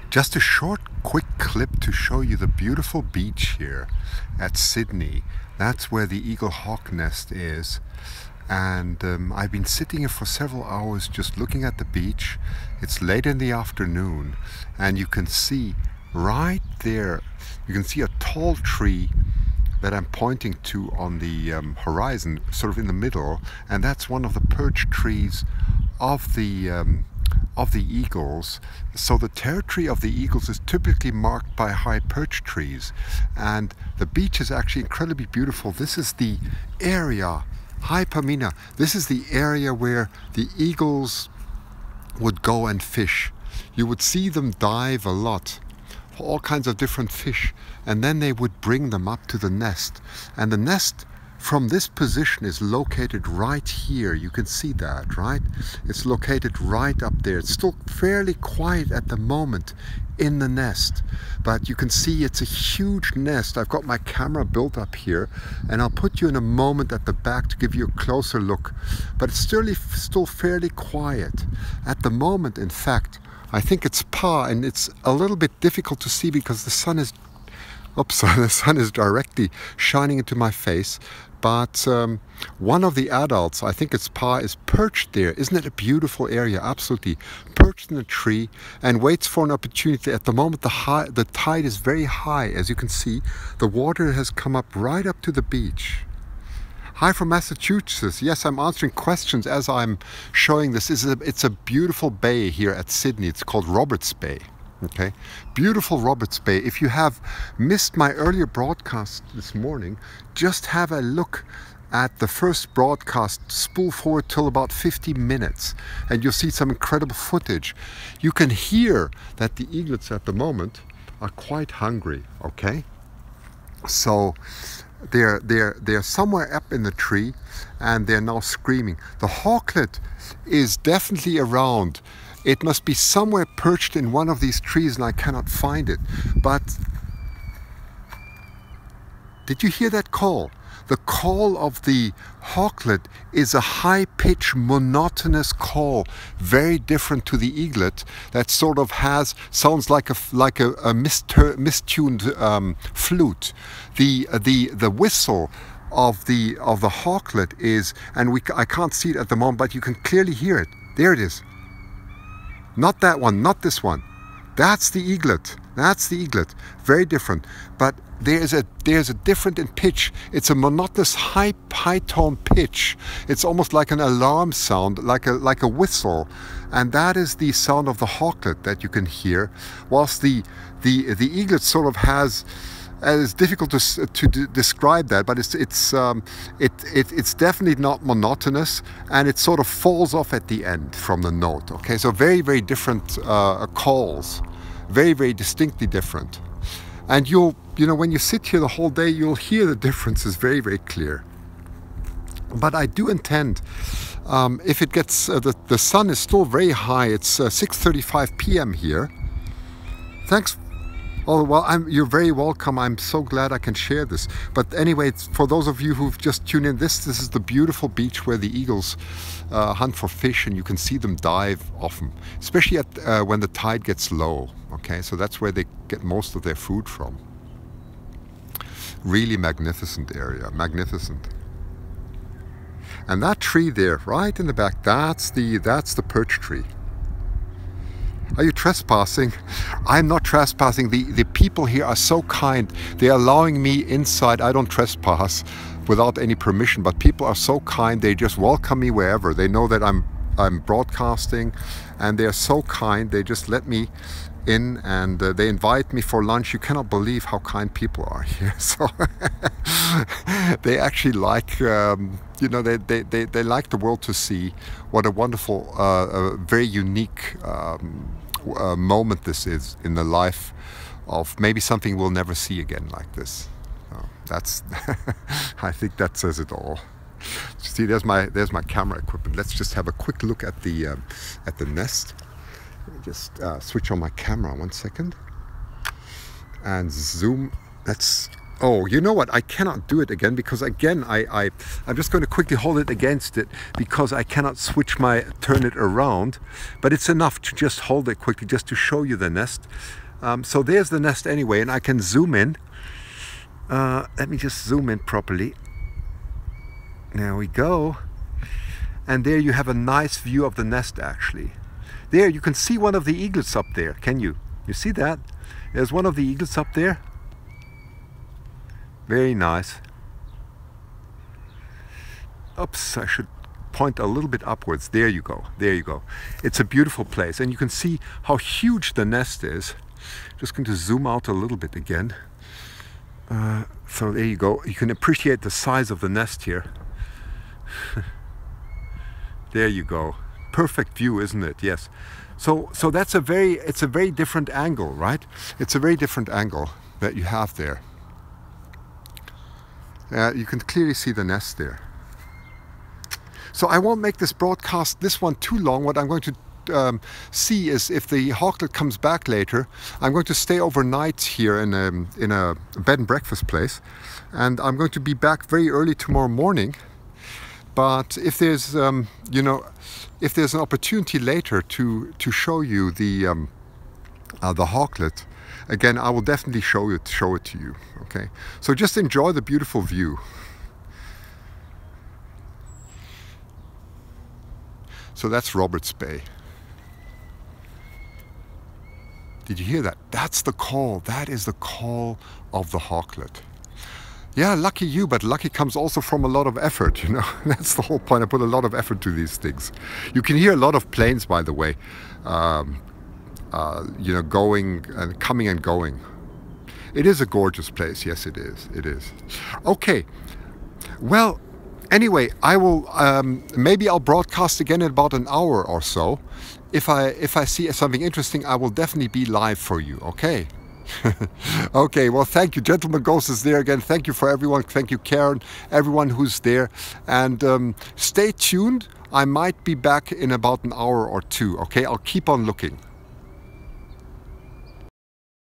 Just a short, quick clip to show you the beautiful beach here at Sidney. That's where the eagle hawk nest is. And I've been sitting here for several hours just looking at the beach. It's late in the afternoon, and you can see right there, you can see a tall tree that I'm pointing to on the horizon, sort of in the middle, and that's one of the perch trees of the eagles. So the territory of the eagles is typically marked by high perch trees, and the beach is actually incredibly beautiful. This is the area, hi Pamina, this is the area where the eagles would go and fish. You would see them dive a lot for all kinds of different fish, and then they would bring them up to the nest, and the nest from this position is located right here. You can see that, right? It's located right up there. It's still fairly quiet at the moment in the nest, but you can see it's a huge nest. I've got my camera built up here, and I'll put you in a moment at the back to give you a closer look, but it's still fairly quiet at the moment. In fact, I think it's and it's a little bit difficult to see because the sun is the sun is directly shining into my face, but one of the adults, I think it's is perched there. Isn't it a beautiful area? Absolutely. Perched in a tree and waits for an opportunity. At the moment the tide is very high. As you can see, the water has come up right up to the beach. Hi from Massachusetts. Yes, I'm answering questions as I'm showing this. It's a beautiful bay here at Sidney. It's called Roberts Bay. Okay, beautiful Roberts Bay. If you have missed my earlier broadcast this morning, just have a look at the first broadcast, spool forward till about 50 minutes, and you'll see some incredible footage. You can hear that the eaglets at the moment are quite hungry. Okay, so they're somewhere up in the tree, and they're now screaming. The hawklet is definitely around. It must be somewhere perched in one of these trees, and I cannot find it. But did you hear that call? The call of the hawklet is a high-pitched, monotonous call, very different to the eaglet that sort of sounds like a mistuned flute. The whistle of the hawklet is, and I can't see it at the moment, but you can clearly hear it. There it is. Not that one, not this one. That's the eaglet. That's the eaglet. Very different. But there's a different in pitch. It's a monotonous high tone pitch. It's almost like an alarm sound, like a whistle. And that is the sound of the hawklet that you can hear. Whilst the eaglet sort of has, it's difficult to describe that, but it's definitely not monotonous, and it sort of falls off at the end from the note. Okay, so very, very different calls, very, very distinctly different. And you know, when you sit here the whole day, you'll hear the differences very, very clear. But I do intend, if it gets the sun is still very high. It's 6:35 p.m. here. Thanks. Oh, well, you're very welcome. I'm so glad I can share this. But anyway, for those of you who've just tuned in, this is the beautiful beach where the eagles hunt for fish, and you can see them dive often, especially when the tide gets low. Okay, so that's where they get most of their food from. Really magnificent area, magnificent. And that tree there, right in the back, that's the perch tree. Are you trespassing? I'm not trespassing. The people here are so kind. They're allowing me inside. I don't trespass without any permission, but people are so kind. They just welcome me wherever. They know that I'm broadcasting, and they're so kind. They just let me in, and they invite me for lunch. You cannot believe how kind people are here. So they actually like, you know, they like the world to see what a wonderful, very unique moment this is in the life of maybe something we'll never see again like this. That's I think that says it all. See, there's my camera equipment. Let's just have a quick look at the nest. Let me just switch on my camera 1 second and zoom. Let's Oh, you know what? I cannot do it again because again, I'm just going to quickly hold it against it because I cannot turn it around. But it's enough to just hold it quickly just to show you the nest. So there's the nest anyway, and I can zoom in. Let me just zoom in properly. There we go. And there you have a nice view of the nest actually. There you can see one of the eaglets up there, can you? You see that? There's one of the eaglets up there. Very nice. Oops, I should point a little bit upwards. There you go, there you go. It's a beautiful place and you can see how huge the nest is. Just going to zoom out a little bit again. So there you go. You can appreciate the size of the nest here. There you go. Perfect view, isn't it? Yes. So it's a very different angle, right? It's a very different angle that you have there. You can clearly see the nest there. So I won't make this one too long. What I'm going to see is if the hawklet comes back later, I'm going to stay overnight here in a bed and breakfast place, and I'm going to be back very early tomorrow morning. But if there's if there's an opportunity later to show you the hawklet, again, I will definitely show it to you. Okay, so just enjoy the beautiful view. So that's Roberts Bay. Did you hear that? That's the call. That is the call of the hawklet. Yeah, lucky you, but lucky comes also from a lot of effort, you know. That's the whole point. I put a lot of effort to these things. You can hear a lot of planes, by the way, you know, going and coming and going. It is a gorgeous place. Yes, it is. It is. Okay. Well, anyway, I will maybe I'll broadcast again in about an hour or so. If I see something interesting, I will definitely be live for you. Okay. Okay, well, thank you. Gentleman Ghost is there again. Thank you for everyone. Thank you, Karen, everyone who's there. And stay tuned. I might be back in about an hour or two. Okay, I'll keep on looking.